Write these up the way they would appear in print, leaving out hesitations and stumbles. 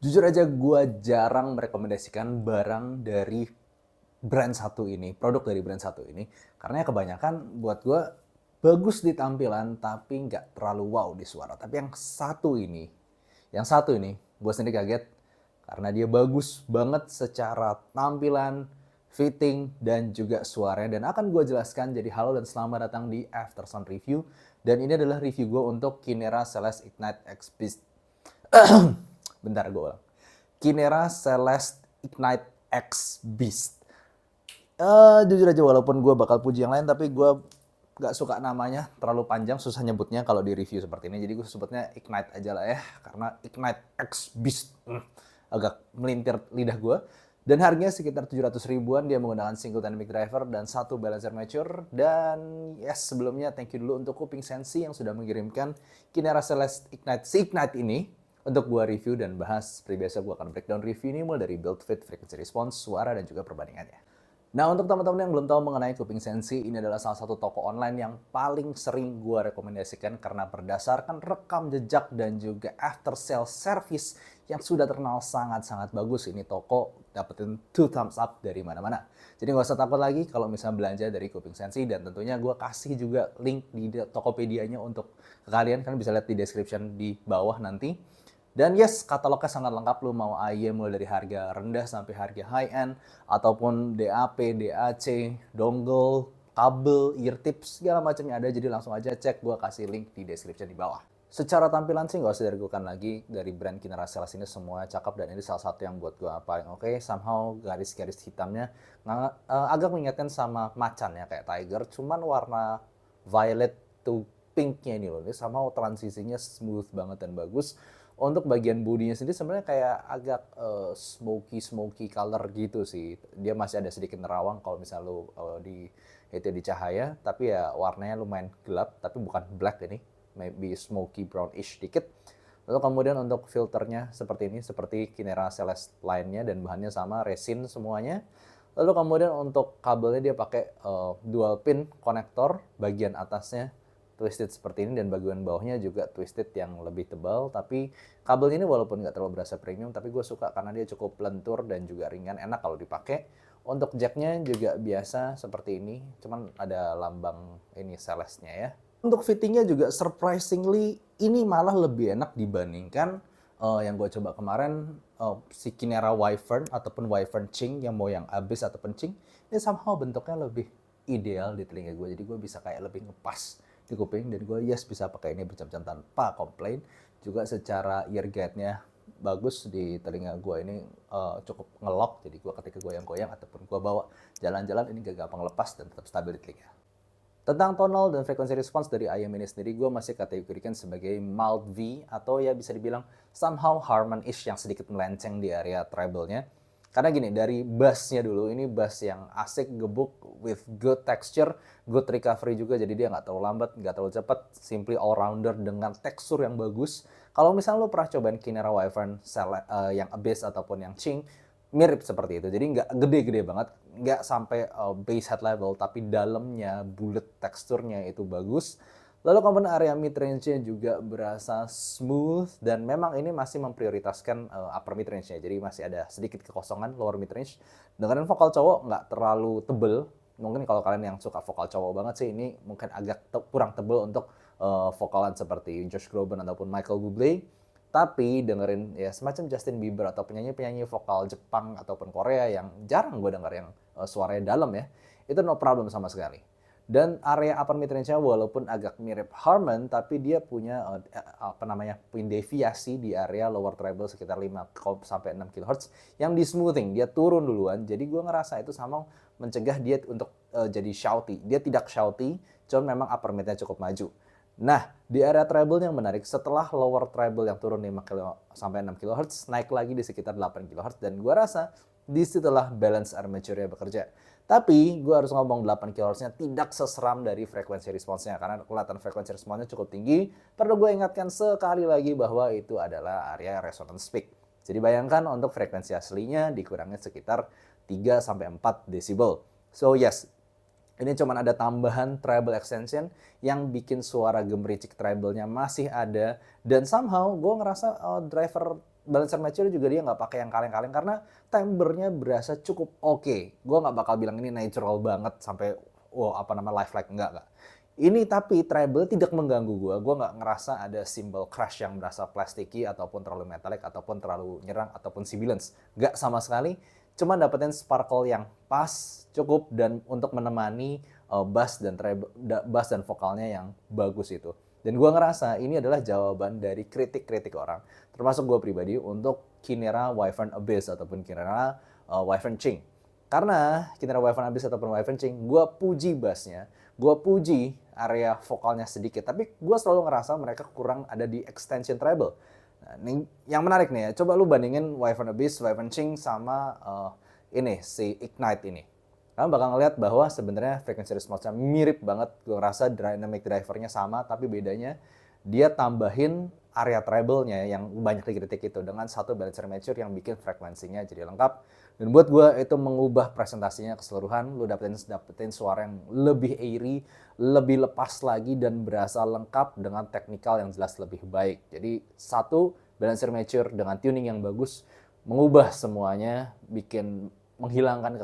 Jujur aja gue jarang merekomendasikan barang dari brand satu ini, produk dari brand satu ini, karena kebanyakan buat gue bagus di tampilan tapi nggak terlalu wow di suara. Tapi yang satu ini gue sendiri kaget karena dia bagus banget secara tampilan, fitting, dan juga suaranya. Dan akan gue jelaskan, jadi halo dan selamat datang di Aftersound Review. Dan ini adalah review gue untuk Kinera Celeste Ignite X Beast. Bentar gue ulang. Kinera Celeste Ignite X Beast. Jujur aja walaupun gue bakal puji yang lain, tapi gue gak suka namanya, terlalu panjang, susah nyebutnya kalau di review seperti ini. Jadi gue sebutnya Ignite aja lah ya, karena Ignite X Beast agak melintir lidah gue. Dan harganya sekitar 700 ribuan, dia menggunakan single dynamic driver dan satu balancer mature. Dan yes, sebelumnya thank you dulu untuk Kuping Sensi yang sudah mengirimkan Kinera Celeste Ignite Ignite ini untuk gue review dan bahas. Seperti biasa gue akan breakdown review ini mulai dari build fit, frequency response, suara, dan juga perbandingannya. Nah, untuk teman-teman yang belum tahu mengenai Kuping Sensi, ini adalah salah satu toko online yang paling sering gue rekomendasikan karena berdasarkan rekam jejak dan juga after sale service yang sudah terkenal sangat-sangat bagus. Ini toko dapetin 2 thumbs up dari mana-mana. Jadi nggak usah takut lagi kalau misalnya belanja dari Kuping Sensi, dan tentunya gue kasih juga link di Tokopedia-nya untuk kalian. Kalian bisa lihat di description di bawah nanti. Dan yes, katalognya sangat lengkap. Lu mau AY mulai dari harga rendah sampai harga high end, ataupun DAP, DAC, dongle, kabel, ear tips, segala macamnya ada. Jadi langsung aja cek, gue kasih link di description di bawah. Secara tampilan sih nggak usah diragukan lagi, dari brand Kinera Celeste ini semua cakep, dan ini salah satu yang buat gue paling oke. Somehow garis-garis hitamnya agak mengingatkan sama macan ya, kayak tiger, cuman warna violet to pinknya ini loh. Ini somehow transisinya smooth banget dan bagus. Untuk bagian bodinya sendiri sebenarnya kayak agak smoky color gitu sih. Dia masih ada sedikit nerawang kalau misalnya lu di cahaya, tapi ya warnanya lumayan gelap, tapi bukan black ini, maybe smoky brownish dikit. Lalu kemudian untuk filternya seperti ini, seperti Kinera Celeste lainnya, dan bahannya sama, resin semuanya. Lalu kemudian untuk kabelnya dia pakai dual pin konektor, bagian atasnya twisted seperti ini dan bagian bawahnya juga twisted yang lebih tebal. Tapi kabel ini walaupun nggak terlalu berasa premium, tapi gue suka karena dia cukup lentur dan juga ringan, enak kalau dipakai. Untuk jacknya juga biasa seperti ini, cuman ada lambang ini Celeste-nya ya. Untuk fittingnya juga surprisingly ini malah lebih enak dibandingkan yang gue coba kemarin, si Kinera Wyvern ataupun Wyvern Ching, yang mau yang Abyss ataupun Ching. Ini somehow bentuknya lebih ideal di telinga gue, jadi gue bisa kayak lebih ngepas di kuping, dan gue yes bisa pakai ini berjam-jam tanpa komplain. Juga secara ear guide-nya bagus di telinga gue ini, cukup ngelok, jadi gue ketika goyang-goyang ataupun gue bawa jalan-jalan ini gak gampang lepas dan tetap stabil di telinga. Tentang tonal dan frekuensi respons dari IM ini sendiri, gue masih kategorikan sebagai mild V, atau ya bisa dibilang somehow Harman-ish yang sedikit melenceng di area treble-nya. Karena gini, dari bass-nya dulu, ini bass yang asik, gebuk, with good texture, good recovery juga, jadi dia nggak terlalu lambat, nggak terlalu cepat, simply all-rounder dengan tekstur yang bagus. Kalau misalnya lo pernah cobain Kinera Wyvern yang Abyss ataupun yang Ching, mirip seperti itu. Jadi nggak gede-gede banget, nggak sampai bass head level, tapi dalamnya, bulat teksturnya itu bagus. Lalu kemudian area mid range-nya juga berasa smooth, dan memang ini masih memprioritaskan upper mid range-nya. Jadi masih ada sedikit kekosongan lower mid range. Dengerin vokal cowok nggak terlalu tebel. Mungkin kalau kalian yang suka vokal cowok banget sih, ini mungkin agak kurang tebel untuk vokalan seperti Josh Groban ataupun Michael Bublé. Tapi dengerin ya semacam Justin Bieber atau penyanyi-penyanyi vokal Jepang ataupun Korea yang jarang gue denger yang suaranya dalam ya, itu no problem sama sekali. Dan area upper mid range-nya walaupun agak mirip Harman, tapi dia punya punya deviasi di area lower treble sekitar 5 sampai 6 kHz yang di smoothing, dia turun duluan. Jadi gue ngerasa itu sama mencegah dia untuk jadi shouty. Dia tidak shouty, cuman memang upper mid-nya cukup maju. Nah, di area treble yang menarik, setelah lower treble yang turun 5 sampai 6 kHz, naik lagi di sekitar 8 kHz, dan gue rasa disitulah balance armature-nya bekerja. Tapi gue harus ngomong 8 kHz-nya tidak seseram dari frekuensi responsnya, karena kelihatan frekuensi responsnya cukup tinggi. Perlu gue ingatkan sekali lagi bahwa itu adalah area resonance peak. Jadi bayangkan untuk frekuensi aslinya dikurangin sekitar 3-4 desibel. So yes, ini cuma ada tambahan treble extension yang bikin suara gemericik treble-nya masih ada. Dan somehow gue ngerasa driver balancer mature juga dia nggak pakai yang kaleng-kaleng karena timbre-nya berasa cukup oke. Gue nggak bakal bilang ini natural banget sampai wow apa nama lifelike, enggak. Ini tapi treble tidak mengganggu gue nggak ngerasa ada cymbal crash yang berasa plastiki ataupun terlalu metallic ataupun terlalu nyerang ataupun sibilance. Nggak sama sekali, cuma dapetin sparkle yang pas, cukup dan untuk menemani bass dan treble, bass dan vokalnya yang bagus itu. Dan gue ngerasa ini adalah jawaban dari kritik-kritik orang, termasuk gue pribadi untuk Kinera Wyvern Abyss ataupun Kinera Wyvern Ching. Karena Kinera Wyvern Abyss ataupun Wyvern Ching, gue puji bassnya, gue puji area vokalnya sedikit, tapi gue selalu ngerasa mereka kurang ada di extension treble. Nah, ini yang menarik nih ya, coba lu bandingin Wyvern Abyss, Wyvern Ching sama ini si Ignite ini. Kamu bakal ngeliat bahwa sebenarnya frequency response-nya mirip banget. Gue ngerasa dynamic driver-nya sama, tapi bedanya dia tambahin area treble-nya yang banyak dikritik itu dengan satu balancer mature yang bikin frekuensinya jadi lengkap. Dan buat gue itu mengubah presentasinya keseluruhan. Lu dapetin suara yang lebih airy, lebih lepas lagi dan berasa lengkap dengan teknikal yang jelas lebih baik. Jadi satu balancer mature dengan tuning yang bagus mengubah semuanya, bikin menghilangkan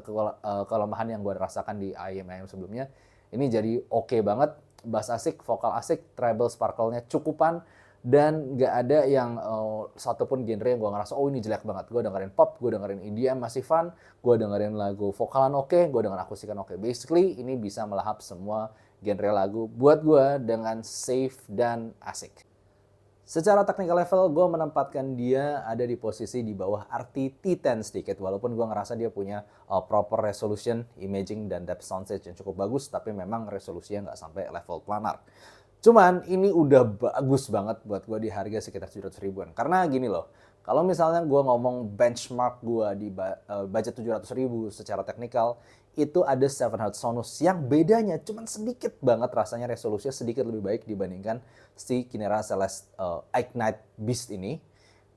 kelemahan yang gue rasakan di IEM sebelumnya. Ini jadi oke banget, bass asik, vokal asik, treble sparkle-nya cukupan, dan gak ada yang satupun genre yang gue ngerasa oh ini jelek banget. Gue dengerin pop, gue dengerin EDM masih fun, gue dengerin lagu vokalan oke, gue dengerin akustikan oke. Basically ini bisa melahap semua genre lagu buat gue dengan safe dan asik. Secara technical level, gue menempatkan dia ada di posisi di bawah RT T10 sedikit. Walaupun gue ngerasa dia punya proper resolution, imaging, dan depth soundstage yang cukup bagus. Tapi memang resolusinya nggak sampai level planar. Cuman ini udah bagus banget buat gue di harga sekitar 700 ribuan. Karena gini loh, kalau misalnya gue ngomong benchmark gue di budget 700 ribu secara teknikal, itu ada 700 Sonus yang bedanya cuman sedikit banget, rasanya resolusinya sedikit lebih baik dibandingkan si Kinera Celeste Ignite Beast ini.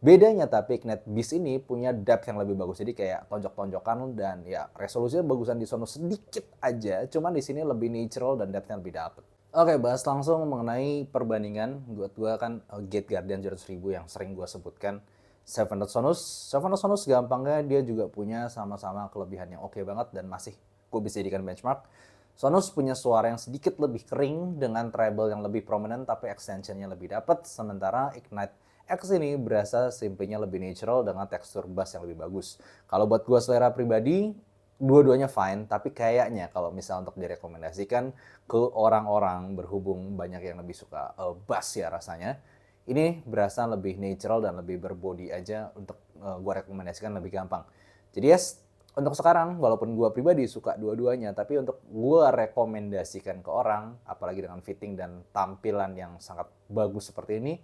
Bedanya tapi Ignite Beast ini punya depth yang lebih bagus, jadi kayak tonjok-tonjokan dan ya resolusinya bagusan di Sonus sedikit aja, cuman di sini lebih natural dan depthnya lebih dapet. Oke, bahas langsung mengenai perbandingan. Buat gue kan Gate Guardian 700 ribu yang sering gue sebutkan. 700 Sonus gampangnya dia juga punya sama-sama kelebihan yang oke banget dan masih gue bisa jadikan benchmark. Sonus punya suara yang sedikit lebih kering dengan treble yang lebih prominent tapi extensionnya lebih dapet. Sementara Ignite X ini berasa simpelnya lebih natural dengan tekstur bass yang lebih bagus. Kalau buat gue selera pribadi, dua-duanya fine, tapi kayaknya kalau misal untuk direkomendasikan ke orang-orang berhubung banyak yang lebih suka bass ya rasanya, ini berasa lebih natural dan lebih berbody aja untuk gue rekomendasikan lebih gampang. Jadi yes, untuk sekarang walaupun gue pribadi suka dua-duanya, tapi untuk gue rekomendasikan ke orang, apalagi dengan fitting dan tampilan yang sangat bagus seperti ini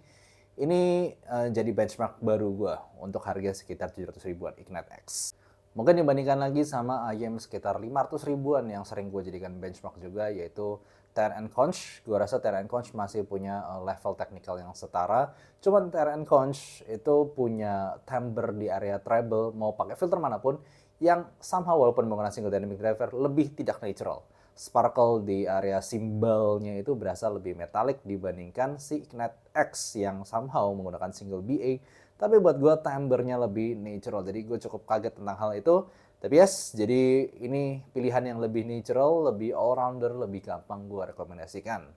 jadi benchmark baru gue untuk harga sekitar 700 ribuan Ignite X. Mungkin dibandingkan lagi sama IEM sekitar 500 ribuan yang sering gue jadikan benchmark juga, yaitu TRN Conch. Gue rasa TRN Conch masih punya level teknikal yang setara. Cuman TRN Conch itu punya timbre di area treble, mau pakai filter manapun, yang somehow walaupun menggunakan single dynamic driver, lebih tidak natural. Sparkle di area cymbal-nya itu berasa lebih metallic dibandingkan si Ignite X yang somehow menggunakan single BA. Tapi buat gue timbre-nya lebih natural, jadi gue cukup kaget tentang hal itu. Tapi yes, jadi ini pilihan yang lebih natural, lebih all-rounder, lebih gampang gue rekomendasikan.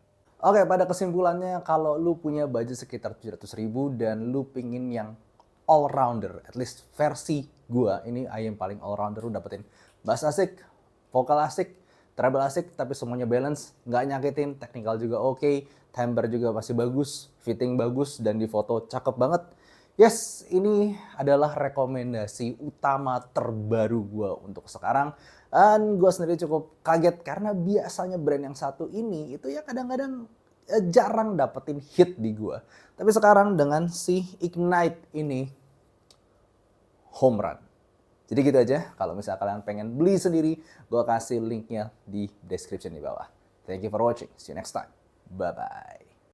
Oke, pada kesimpulannya kalau lu punya budget sekitar 700 ribu dan lu pingin yang all-rounder, at least versi gue, ini yang paling all-rounder, lu dapetin bass asik, vokal asik, treble asik, tapi semuanya balance, nggak nyakitin, technical juga oke, timbre juga masih bagus, fitting bagus, dan di foto cakep banget. Yes, ini adalah rekomendasi utama terbaru gue untuk sekarang. Dan gue sendiri cukup kaget karena biasanya brand yang satu ini itu ya kadang-kadang jarang dapetin hit di gue. Tapi sekarang dengan si Ignite ini, home run. Jadi gitu aja, kalau misalnya kalian pengen beli sendiri, gue kasih linknya di description di bawah. Thank you for watching, see you next time. Bye-bye.